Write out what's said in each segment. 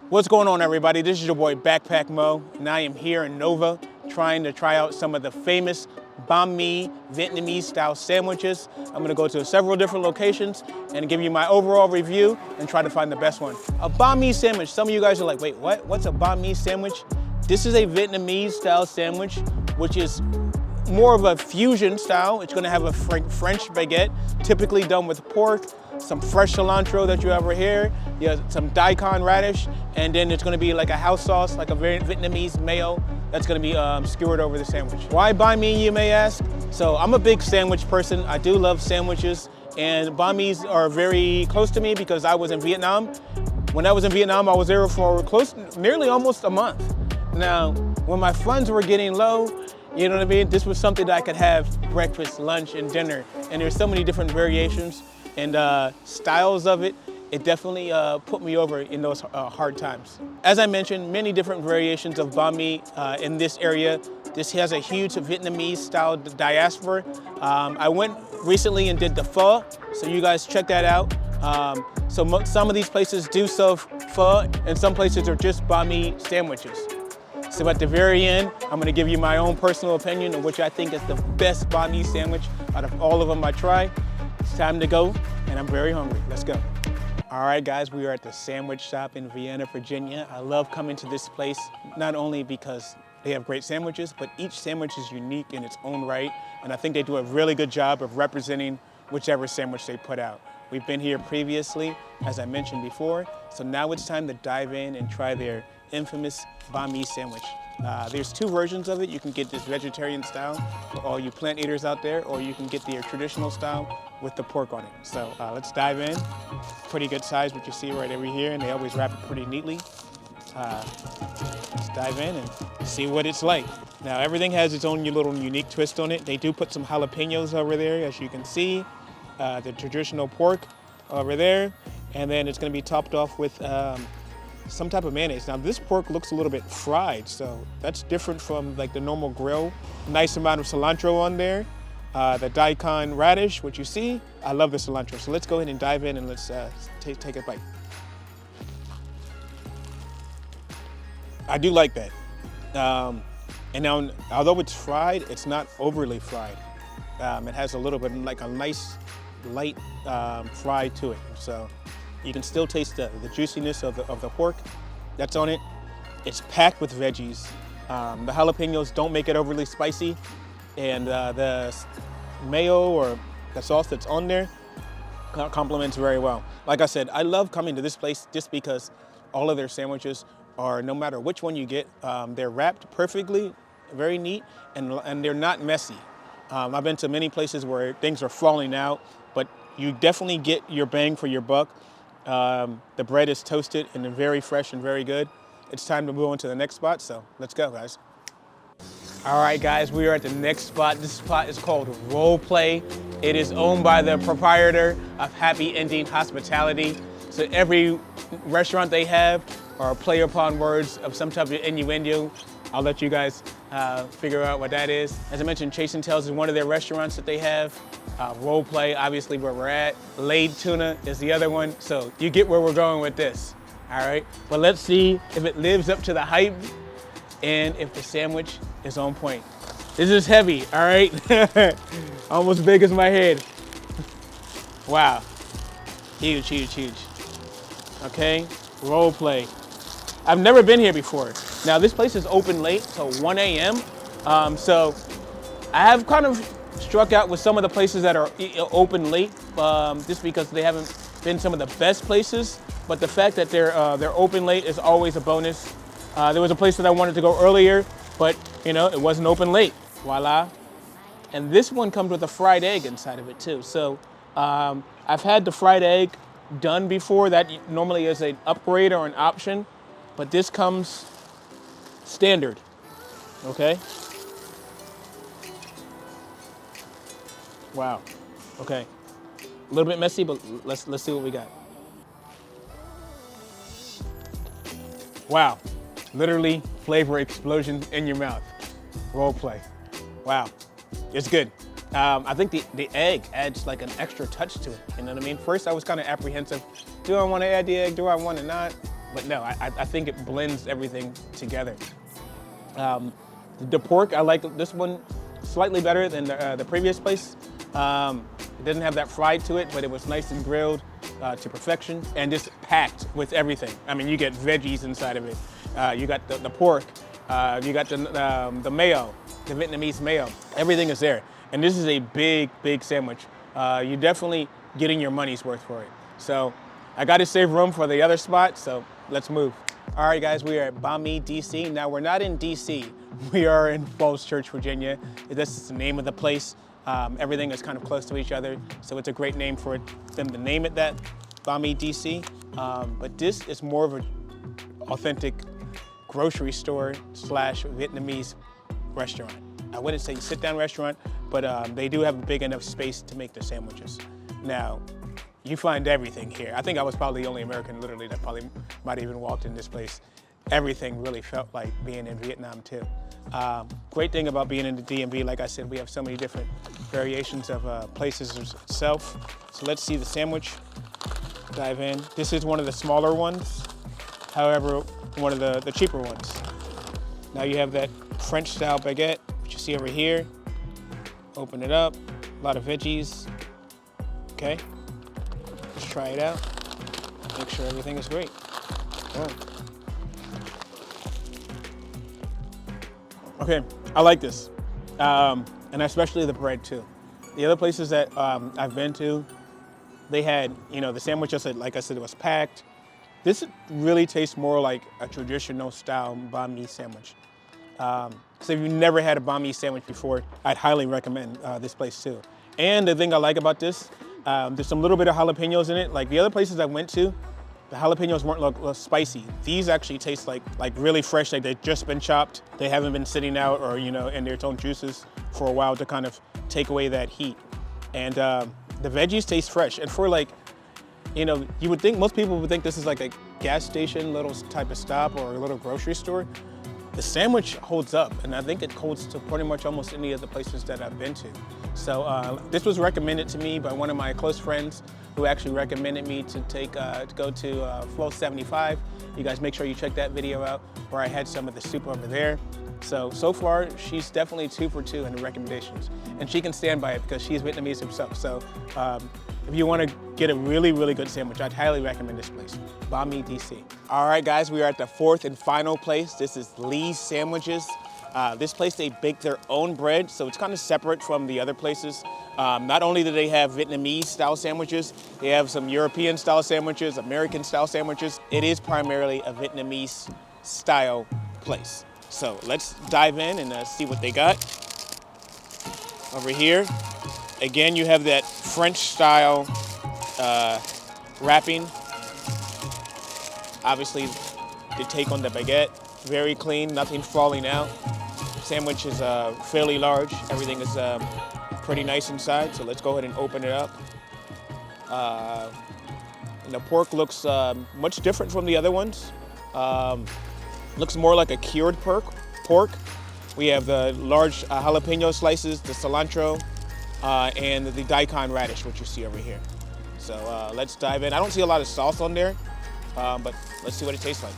What's going on, everybody? This is your boy Backpack Mo, and I am here in Nova trying to try out some of the famous Banh Mi Vietnamese style sandwiches. I'm gonna go to several different locations and give you my overall review and try to find the best one. A Banh Mi sandwich, some of you guys are like, wait, what? What's a Banh Mi sandwich? This is a Vietnamese style sandwich, which is more of a fusion style. It's gonna have a French baguette, typically done with pork, some fresh cilantro that you ever hear, some daikon radish, and then it's gonna be like a house sauce, like a very Vietnamese mayo that's gonna be skewered over the sandwich. Why Banh Mi, you may ask? So I'm a big sandwich person. I do love sandwiches, and Banh Mi's are very close to me because I was in Vietnam. When I was in Vietnam, I was there for nearly almost a month. Now, when my funds were getting low, you know what I mean? This was something that I could have breakfast, lunch, and dinner. And there's so many different variations and styles of it. It definitely put me over in those hard times. As I mentioned, many different variations of Banh Mi in this area. This has a huge Vietnamese style diaspora. I went recently and did the pho, so you guys check that out. Some of these places do serve pho, and some places are just Banh Mi sandwiches. So at the very end, I'm gonna give you my own personal opinion of which I think is the best Banh Mi sandwich out of all of them I try. It's time to go, and I'm very hungry. Let's go. All right, guys, we are at the sandwich shop in Vienna, Virginia. I love coming to this place, not only because they have great sandwiches, but each sandwich is unique in its own right, and I think they do a really good job of representing whichever sandwich they put out. We've been here previously, as I mentioned before, so now it's time to dive in and try their infamous Banh Mi sandwich. There's two versions of it. You can get this vegetarian style for all you plant eaters out there, or you can get the traditional style with the pork on it. So let's dive in. Pretty good size, what you see right over here, and they always wrap it pretty neatly. Let's dive in and see what it's like. Now, everything has its own little unique twist on it. They do put some jalapenos over there, as you can see. The traditional pork over there, and then it's gonna be topped off with some type of mayonnaise. Now this pork looks a little bit fried, so that's different from like the normal grill. Nice amount of cilantro on there. The daikon radish, what you see, I love the cilantro. So let's go ahead and dive in and let's take a bite. I do like that. And now, although it's fried, it's not overly fried. It has a little bit like a nice light fry to it. So you can still taste the juiciness of the pork that's on it. It's packed with veggies. The jalapenos don't make it overly spicy, and the mayo or the sauce that's on there complements very well. Like I said, I love coming to this place just because all of their sandwiches are, no matter which one you get, they're wrapped perfectly, very neat, and they're not messy. I've been to many places where things are falling out, but you definitely get your bang for your buck. The bread is toasted and very fresh and very good. It's time to move on to the next spot, so let's go, guys. All right, guys, we are at the next spot. This spot is called Role Play. It is owned by the proprietor of Happy Ending Hospitality. So every restaurant they have are a play upon words of some type of innuendo. I'll let you guys figure out what that is. As I mentioned, Chase and Tails is one of their restaurants that they have. Role Play, obviously where we're at. Laid Tuna is the other one. So you get where we're going with this, all right? But let's see if it lives up to the hype and if the sandwich is on point. This is heavy, all right? Almost big as my head. Wow, huge, huge, huge. Okay, Role Play. I've never been here before. Now this place is open late till 1 a.m. So I have kind of struck out with some of the places that are open late, just because they haven't been some of the best places. But the fact that they're open late is always a bonus. There was a place that I wanted to go earlier, but you know, it wasn't open late. Voila. And this one comes with a fried egg inside of it too. So I've had the fried egg done before. That normally is an upgrade or an option, but this comes standard. Okay. Wow. Okay. A little bit messy, but let's see what we got. Wow. Literally flavor explosion in your mouth. Role Play. Wow. It's good. I think the egg adds like an extra touch to it. You know what I mean? First, I was kind of apprehensive. Do I want to add the egg? Do I want to not? But no, I think it blends everything together. The pork, I like this one slightly better than the previous place. It didn't have that fried to it, but it was nice and grilled to perfection and just packed with everything. I mean, you get veggies inside of it. You got the pork. You got the mayo, the Vietnamese mayo. Everything is there. And this is a big, big sandwich. You're definitely getting your money's worth for it. So I got to save room for the other spot, so let's move. All right, guys, we are at Banh Mi, DC. Now, we're not in DC. We are in Falls Church, Virginia. This is the name of the place. Everything is kind of close to each other, so it's a great name for them to name it that, Banh Mi, DC. But this is more of an authentic grocery store slash Vietnamese restaurant. I wouldn't say sit-down restaurant, but they do have a big enough space to make the sandwiches. Now, you find everything here. I think I was probably the only American literally that probably might have even walked in this place. Everything really felt like being in Vietnam too. Great thing about being in the DMV, like I said, we have so many different variations of places itself. So let's see the sandwich, dive in. This is one of the smaller ones, however, one of the cheaper ones. Now you have that French style baguette, which you see over here. Open it up, a lot of veggies. Okay, let's try it out. Make sure everything is great. Oh. Okay, I like this, and especially the bread too. The other places that I've been to, they had, the sandwich, like I said, it was packed. This really tastes more like a traditional style banh mi sandwich. So if you've never had a banh mi sandwich before, I'd highly recommend this place too. And the thing I like about this, there's some little bit of jalapenos in it. Like the other places I went to, the jalapenos weren't look spicy. These actually taste like really fresh, like they've just been chopped. They haven't been sitting out or in their own juices for a while to kind of take away that heat. And the veggies taste fresh. And for you would think, most people would think this is like a gas station little type of stop or a little grocery store. The sandwich holds up, and I think it holds to pretty much almost any of the places that I've been to. So this was recommended to me by one of my close friends who actually recommended me to go to Flow 75. You guys make sure you check that video out where I had some of the soup over there. So far, she's definitely 2 for 2 in the recommendations. And she can stand by it because she's Vietnamese herself. So if you want to get a really, really good sandwich, I'd highly recommend this place, Banh Mi, DC. All right, guys, we are at the 4th and final place. This is Lee's Sandwiches. This place, they bake their own bread, so it's kind of separate from the other places. Not only do they have Vietnamese style sandwiches, they have some European style sandwiches, American style sandwiches. It is primarily a Vietnamese style place. So let's dive in and see what they got. Over here, again, you have that French style wrapping. Obviously, the take on the baguette, very clean, nothing falling out. Sandwich is fairly large. Everything is pretty nice inside, so let's go ahead and open it up. And the pork looks much different from the other ones. Looks more like a cured pork. We have the large jalapeno slices, the cilantro, and the daikon radish, which you see over here. So let's dive in. I don't see a lot of sauce on there, but let's see what it tastes like.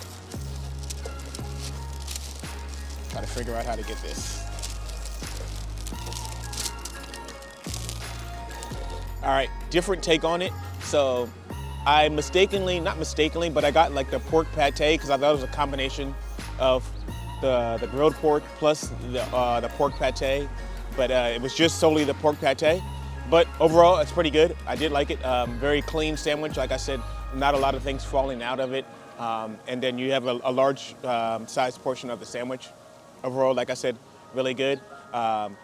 Try to figure out how to get this. All right, different take on it. So I not mistakenly, but I got like the pork pate because I thought it was a combination of the grilled pork plus the pork pate, but it was just solely the pork pate. But overall, it's pretty good. I did like it. Very clean sandwich. Like I said, not a lot of things falling out of it. And then you have a large sized portion of the sandwich. Overall, like I said, really good.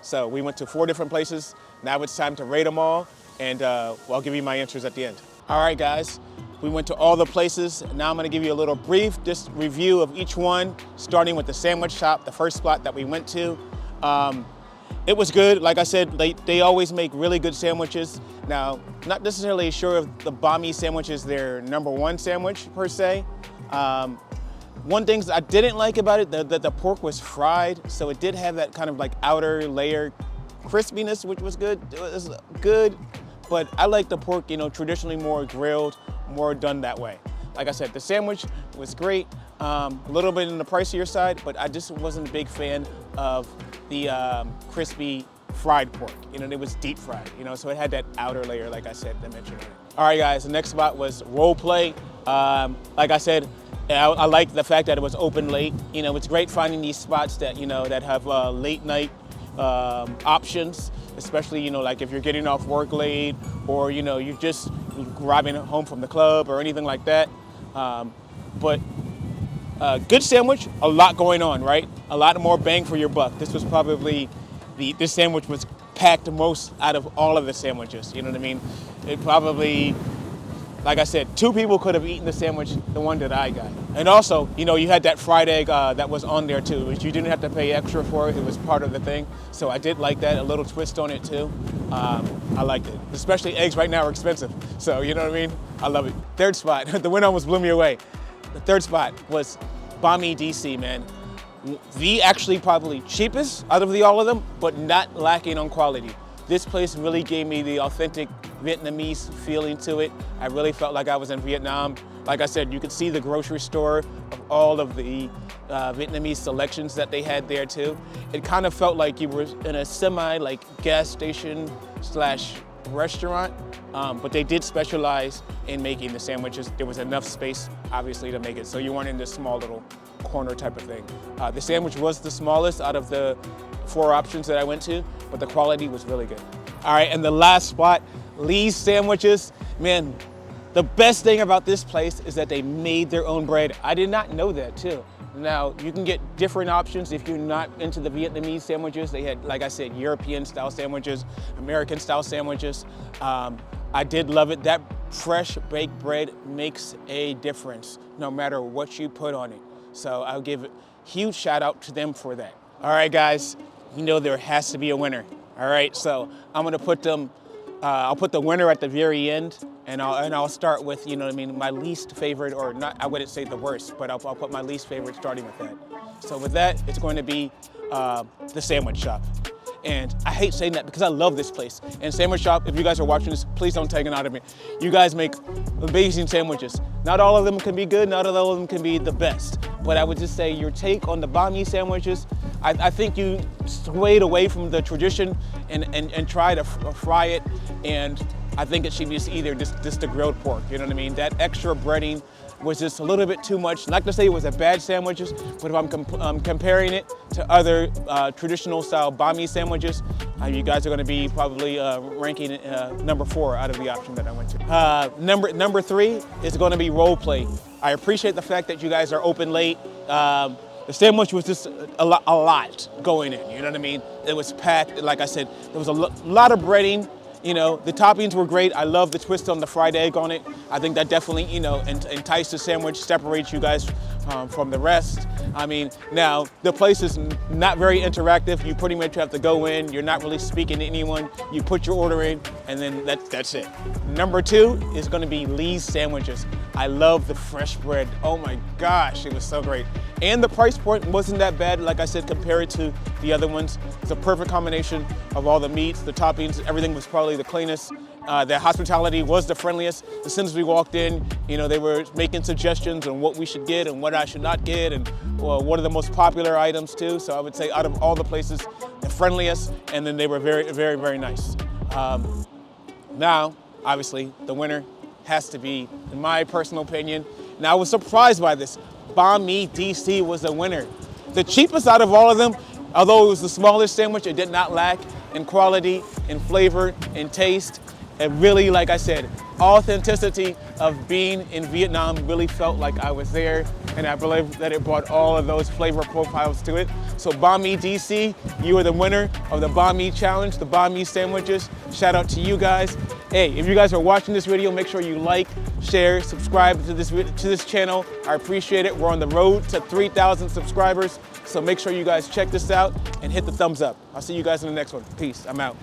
So we went to 4 different places. Now it's time to rate them all, and I'll give you my answers at the end. All right, guys, we went to all the places. Now I'm gonna give you a little brief review of each one, starting with the sandwich shop, the first spot that we went to. It was good. Like I said, they always make really good sandwiches. Now, not necessarily sure if the Banh Mi sandwich is their #1 sandwich per se. One thing I didn't like about it, that the pork was fried, so it did have that kind of like outer layer crispiness, which was good. It was good, but I like the pork, traditionally more grilled, more done that way. like I said, the sandwich was great. A little bit in the pricier side, but I just wasn't a big fan of the crispy fried pork. You know, it was deep fried, you know, so it had that outer layer, like I said, that mentioned. All right, guys, the next spot was Role Play. Like I said, I like the fact that it was open late. You know, it's great finding these spots that, you know, that have late night options, especially, you know, like if you're getting off work late or, you know, you're just driving home from the club or anything like that. But good sandwich, a lot going on, right? A lot more bang for your buck. This was probably, this sandwich was packed the most out of all of the sandwiches, you know what I mean? It probably, like I said, 2 people could have eaten the sandwich, the one that I got. And also, you know, you had that fried egg that was on there too, which you didn't have to pay extra for. It was part of the thing. So I did like that, a little twist on it too. I liked it. Especially eggs right now are expensive. So, you know what I mean? I love it. Third spot, the winner almost blew me away. The third spot was Banh Mi DC, man. The actually probably cheapest out of all of them, but not lacking on quality. This place really gave me the authentic Vietnamese feeling to it. I really felt like I was in Vietnam. Like I said, you could see the grocery store of all of the Vietnamese selections that they had there too. It kind of felt like you were in a semi gas station / restaurant, but they did specialize in making the sandwiches. There was enough space, obviously, to make it, so you weren't in this small little corner type of thing. The sandwich was the smallest out of the 4 options that I went to, but the quality was really good. All right, and the last spot, Lee's Sandwiches. Man, the best thing about this place is that they made their own bread. I did not know that too. Now, you can get different options if you're not into the Vietnamese sandwiches. They had, like I said, European style sandwiches, American style sandwiches. I did love it. That fresh baked bread makes a difference no matter what you put on it. So I'll give a huge shout out to them for that. All right, guys, you know there has to be a winner. All right, so I'm gonna put them, I'll put the winner at the very end, and I'll start with, you know what I mean, my least favorite, or not, I wouldn't say the worst, but I'll put my least favorite starting with that. So with that, it's going to be the sandwich shop. And I hate saying that because I love this place. And Sandwich Shop, if you guys are watching this, please don't take it out of me. You guys make amazing sandwiches. Not all of them can be good, not all of them can be the best. But I would just say your take on the Banh Mi sandwiches, I think you swayed away from the tradition and tried to fry it. And I think it should be either just the grilled pork, you know what I mean? That extra breading was just a little bit too much. Not to say it was a bad sandwiches, but if I'm comparing it to other traditional style Banh Mi sandwiches, you guys are gonna be probably ranking number 4 out of the option that I went to. Number 3 is gonna be Role Play. I appreciate the fact that you guys are open late. The sandwich was just a lot going in, you know what I mean? It was packed, like I said, there was a lot of breading. You know, the toppings were great. I love the twist on the fried egg on it. I think that definitely, you know, enticed the sandwich, separates you guys from the rest. I mean, now, the place is not very interactive. You pretty much have to go in. You're not really speaking to anyone. You put your order in, and then that's it. Number 2 is gonna be Lee's Sandwiches. I love the fresh bread. Oh my gosh, it was so great. And the price point wasn't that bad, like I said, compared to the other ones. It's a perfect combination of all the meats, the toppings, everything was probably the cleanest. Their hospitality was the friendliest. As soon as we walked in, you know, they were making suggestions on what we should get and what I should not get, and what are the most popular items too. So I would say out of all the places, the friendliest, and then they were very, very, very nice. Now, obviously, the winner has to be, in my personal opinion, and I was surprised by this, Banh Mi DC was the winner. The cheapest out of all of them, although it was the smallest sandwich, it did not lack in quality, in flavor, in taste. And really, like I said, authenticity of being in Vietnam really felt like I was there, and I believe that it brought all of those flavor profiles to it. So Banh Mi DC, you are the winner of the Banh Mi Challenge, the Banh Mi sandwiches. Shout out to you guys. Hey, if you guys are watching this video, make sure you like, share, subscribe to this channel. I appreciate it. We're on the road to 3,000 subscribers, so make sure you guys check this out and hit the thumbs up. I'll see you guys in the next one. Peace, I'm out.